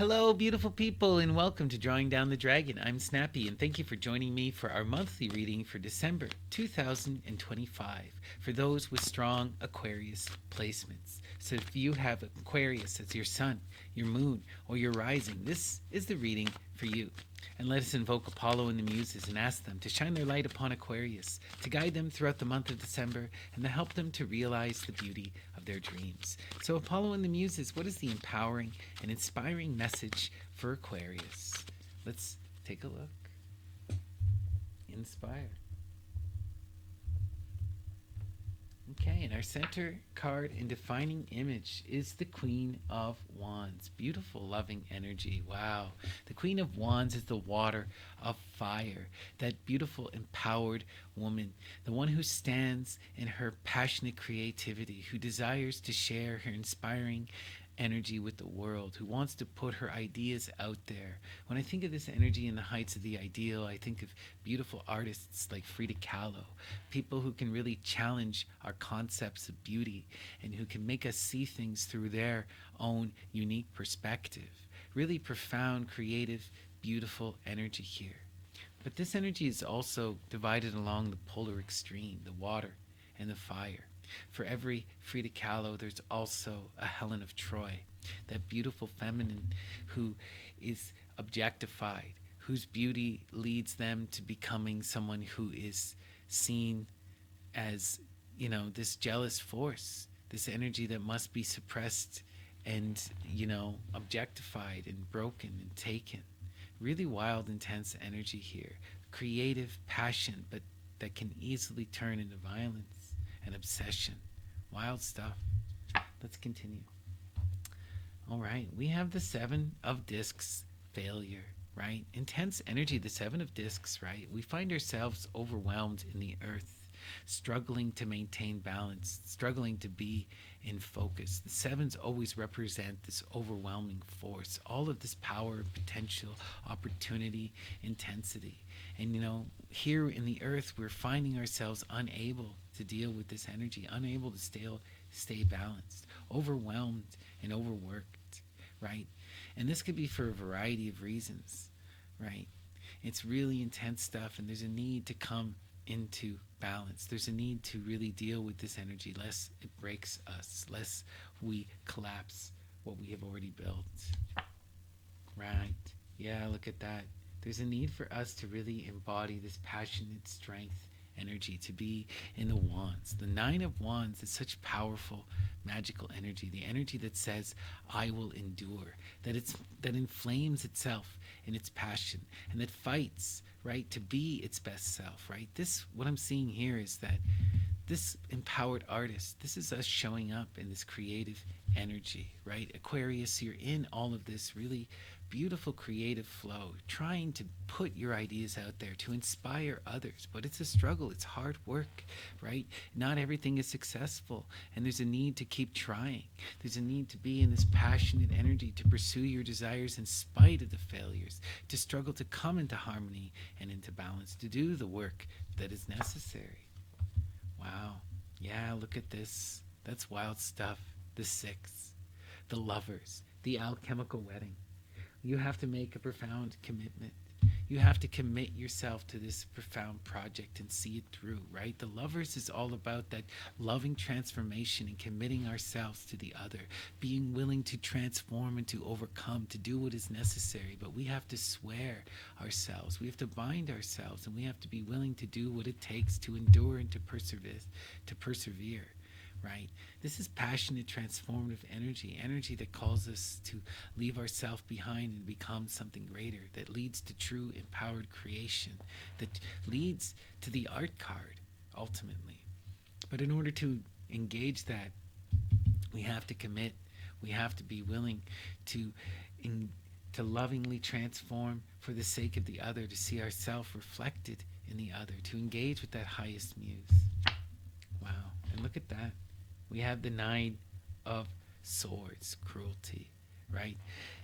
Hello, beautiful people, and welcome to Drawing Down the Dragon. I'm Snappy, and thank you for joining me for our monthly reading for December 2025 for those with strong Aquarius placements. So, if you have Aquarius as your sun, your moon, or your rising, this is the reading for you. And let us invoke Apollo and the Muses and ask them to shine their light upon Aquarius, to guide them throughout the month of December, and to help them to realize the beauty of their dreams. So, Apollo and the Muses, what is the empowering and inspiring message for Aquarius? Let's take a look. Inspire. Okay, and our center card and defining image is the Queen of Wands. Beautiful, loving energy. Wow. The Queen of Wands is the water of fire. That beautiful, empowered woman. The one who stands in her passionate creativity, who desires to share her inspiring energy with the world, who wants to put her ideas out there. When I think of this energy in the heights of the ideal, I think of beautiful artists like Frida Kahlo, people who can really challenge our concepts of beauty and who can make us see things through their own unique perspective. Really profound, creative, beautiful energy here. But this energy is also divided along the polar extreme, the water and the fire. For every Frida Kahlo, there's also a Helen of Troy, that beautiful feminine who is objectified, whose beauty leads them to becoming someone who is seen as, this jealous force, this energy that must be suppressed and, objectified and broken and taken. Really wild, intense energy here. Creative passion, but that can easily turn into violence and obsession. Wild stuff. Let's continue. All right, we have the Seven of Discs, failure, right? Intense energy, the Seven of Discs, right? We find ourselves overwhelmed in the earth, struggling to maintain balance, struggling to be in focus. The sevens always represent this overwhelming force, all of this power, potential, opportunity, intensity. And here in the earth, we're finding ourselves unable to deal with this energy, unable to stay balanced, overwhelmed and overworked, right? And this could be for a variety of reasons, right? It's really intense stuff, and there's a need to come into balance. There's a need to really deal with this energy, lest it breaks us, lest we collapse what we have already built. Right. Yeah, look at that. There's a need for us to really embody this passionate strength energy, to be in the wands. The Nine of Wands is such powerful magical energy, the energy that says I will endure, that inflames itself in its passion and that fights, right, to be its best self, right? This, what I'm seeing here is that this empowered artist, this is us showing up in this creative energy, right? Aquarius, you're in all of this really beautiful creative flow, trying to put your ideas out there to inspire others. But it's a struggle, it's hard work, right? Not everything is successful, and there's a need to keep trying. There's a need to be in this passionate energy to pursue your desires in spite of the failures, to struggle to come into harmony and into balance, to do the work that is necessary. Wow. Yeah, look at this. That's wild stuff. The Six, the Lovers, the alchemical wedding. You have to make a profound commitment. You have to commit yourself to this profound project and see it through, right? The Lovers is all about that loving transformation and committing ourselves to the other, being willing to transform and to overcome, to do what is necessary. But we have to swear ourselves. We have to bind ourselves, and we have to be willing to do what it takes to endure and to persevere. Right? This is passionate, transformative energy that calls us to leave ourselves behind and become something greater, that leads to true empowered creation, that leads to the art card, ultimately. But in order to engage that, we have to commit. We have to be willing to to lovingly transform for the sake of the other, to see ourselves reflected in the other, to engage with that highest muse. Wow. And look at that. We have the Nine of Swords, cruelty, right?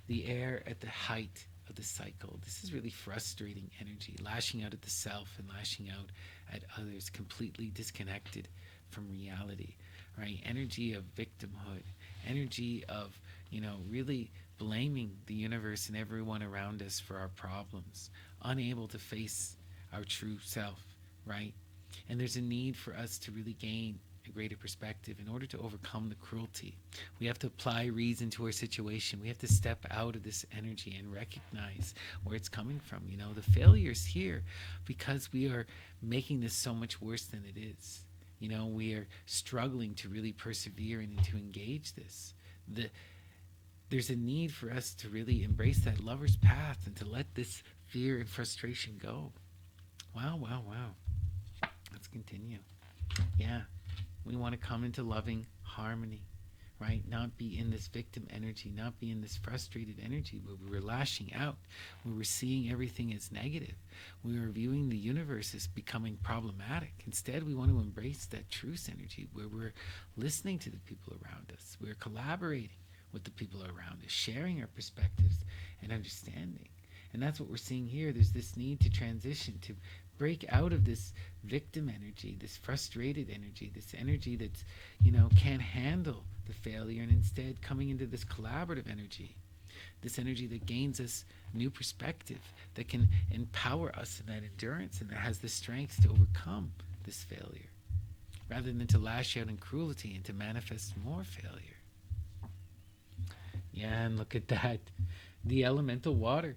The air at the height of the cycle. This is really frustrating energy, lashing out at the self and lashing out at others, completely disconnected from reality, right? Energy of victimhood, energy of, really blaming the universe and everyone around us for our problems, unable to face our true self, right? And there's a need for us to really gain a greater perspective in order to overcome the cruelty. We have to apply reason to our situation. We have to step out of this energy and recognize where it's coming from. You know, the failure's here because we are making this so much worse than it is. You know, we are struggling to really persevere and to engage this. There's a need for us to really embrace that lover's path and to let this fear and frustration go. Wow, wow, wow. Let's continue. Yeah, we want to come into loving harmony, right? Not be in this victim energy, not be in this frustrated energy where we were lashing out, where we're seeing everything as negative. We are viewing the universe as becoming problematic. Instead, we want to embrace that truth energy where we're listening to the people around us. We're collaborating with the people around us, sharing our perspectives and understanding. And that's what we're seeing here. There's this need to transition, to break out of this victim energy, this frustrated energy, this energy that's, you know, can't handle the failure, and instead coming into this collaborative energy, this energy that gains us new perspective, that can empower us in that endurance and that has the strength to overcome this failure, rather than to lash out in cruelty and to manifest more failure. Yeah, and look at that. The elemental water,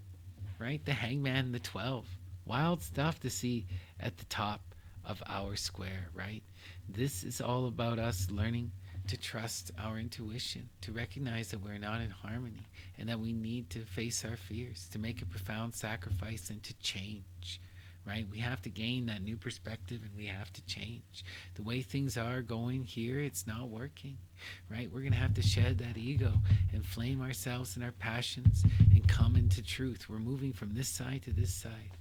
right? The hangman, the 12. Wild stuff to see at the top of our square, right? This is all about us learning to trust our intuition, to recognize that we're not in harmony and that we need to face our fears, to make a profound sacrifice and to change, right? We have to gain that new perspective and we have to change. The way things are going here, it's not working, right? We're going to have to shed that ego and flame ourselves and our passions and come into truth. We're moving from this side to this side.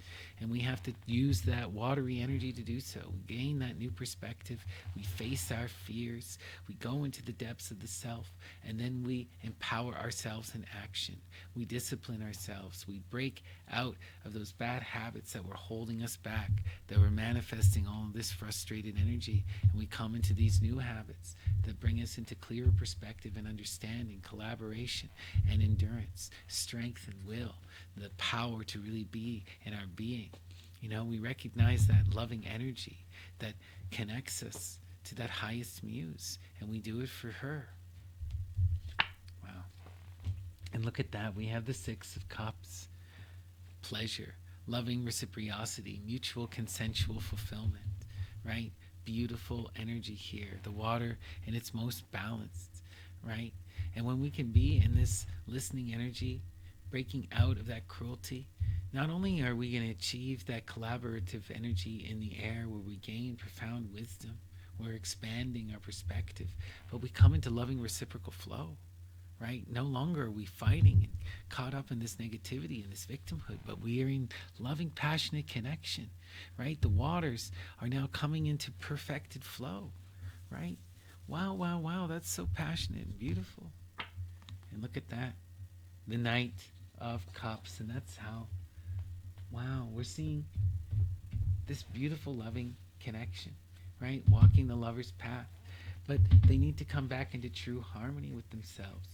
And we have to use that watery energy to do so. We gain that new perspective. We face our fears. We go into the depths of the self. And then we empower ourselves in action. We discipline ourselves. We break out of those bad habits that were holding us back, that were manifesting all of this frustrated energy. And we come into these new habits that bring us into clearer perspective and understanding, collaboration and endurance, strength and will, the power to really be in our being. You know, we recognize that loving energy that connects us to that highest muse, and we do it for her. Wow. And look at that. We have the Six of Cups. Pleasure, loving reciprocity, mutual consensual fulfillment, right? Beautiful energy here. The water in its most balanced, right? And when we can be in this listening energy, breaking out of that cruelty, not only are we going to achieve that collaborative energy in the air where we gain profound wisdom, we're expanding our perspective, but we come into loving reciprocal flow, right? No longer are we fighting and caught up in this negativity and this victimhood, but we are in loving, passionate connection, right? The waters are now coming into perfected flow, right? Wow, wow, wow, that's so passionate and beautiful. And look at that, the Knight of Cups, and that's how, wow, we're seeing this beautiful loving connection, right? Walking the lover's path, but they need to come back into true harmony with themselves.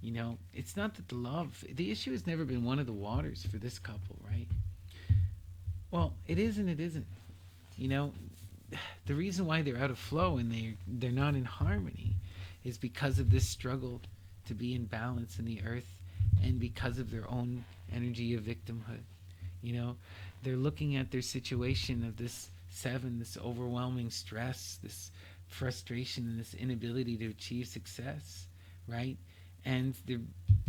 You know, it's not that the issue has never been one of the waters for this couple, right? Well, it is and it isn't. You know, the reason why they're out of flow and they're not in harmony is because of this struggle to be in balance in the earth, and because of their own energy of victimhood. You know, they're looking at their situation of this 7, this overwhelming stress, this frustration, and this inability to achieve success, right? And they're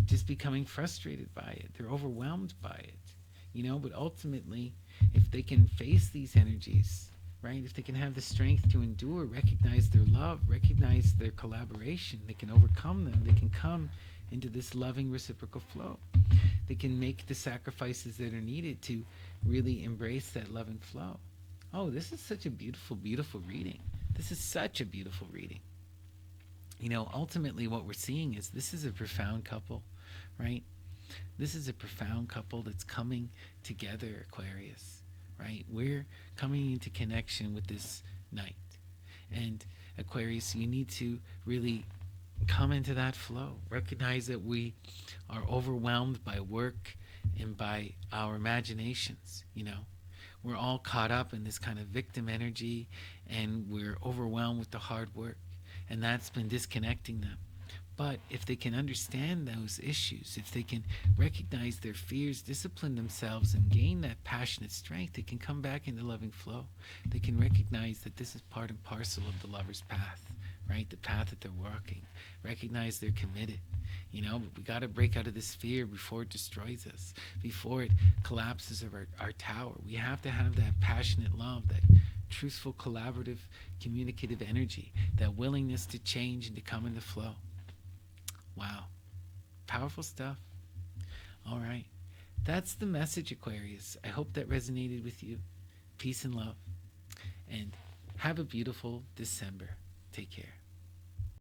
just becoming frustrated by it. They're overwhelmed by it, you know, but ultimately, if they can face these energies, right, if they can have the strength to endure, recognize their love, recognize their collaboration, they can overcome them, they can come into this loving reciprocal flow. They can make the sacrifices that are needed to really embrace that love and flow. Oh, this is such a beautiful, beautiful reading. This is such a beautiful reading. You know, ultimately what we're seeing is this is a profound couple, right? This is a profound couple that's coming together, Aquarius, right? We're coming into connection with this Knight. And Aquarius, you need to really come into that flow. Recognize that we are overwhelmed by work and by our imaginations, you know. We're all caught up in this kind of victim energy, and we're overwhelmed with the hard work, and that's been disconnecting them. But if they can understand those issues, if they can recognize their fears, discipline themselves, and gain that passionate strength, they can come back into loving flow. They can recognize that this is part and parcel of the lover's path, right? The path that they're walking. Recognize they're committed. You know, we got to break out of this fear before it destroys us, before it collapses our tower. We have to have that passionate love, that truthful, collaborative, communicative energy, that willingness to change and to come into flow. Wow. Powerful stuff. All right. That's the message, Aquarius. I hope that resonated with you. Peace and love. And have a beautiful December. Take care.